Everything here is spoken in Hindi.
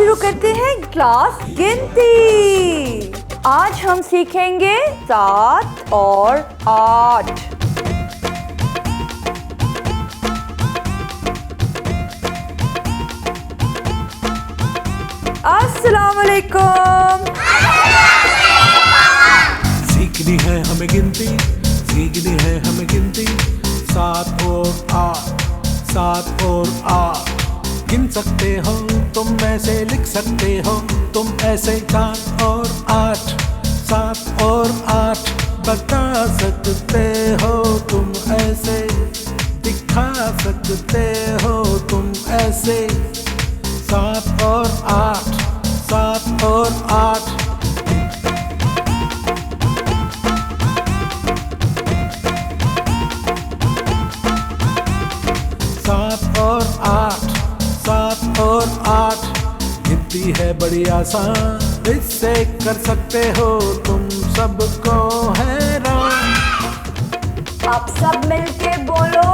शुरू करते हैं क्लास गिनती। आज हम सीखेंगे 7 और 8। अस्सलाम वालेकुम। सीखनी है हमें गिनती, सीखनी है हमें गिनती। 7 और 8, 7 और 8 गिन सकते हो तुम, ऐसे लिख सकते हो तुम, ऐसे 7 और 8, 7 और 8 बता सकते हो तुम, ऐसे दिखा सकते हो तुम, ऐसे 7 और 8, 7 और 8। सात और आठ, 7 और 8 गिनती है बड़ी आसान, इससे कर सकते हो तुम सबको हैरान। आप सब मिलके बोलो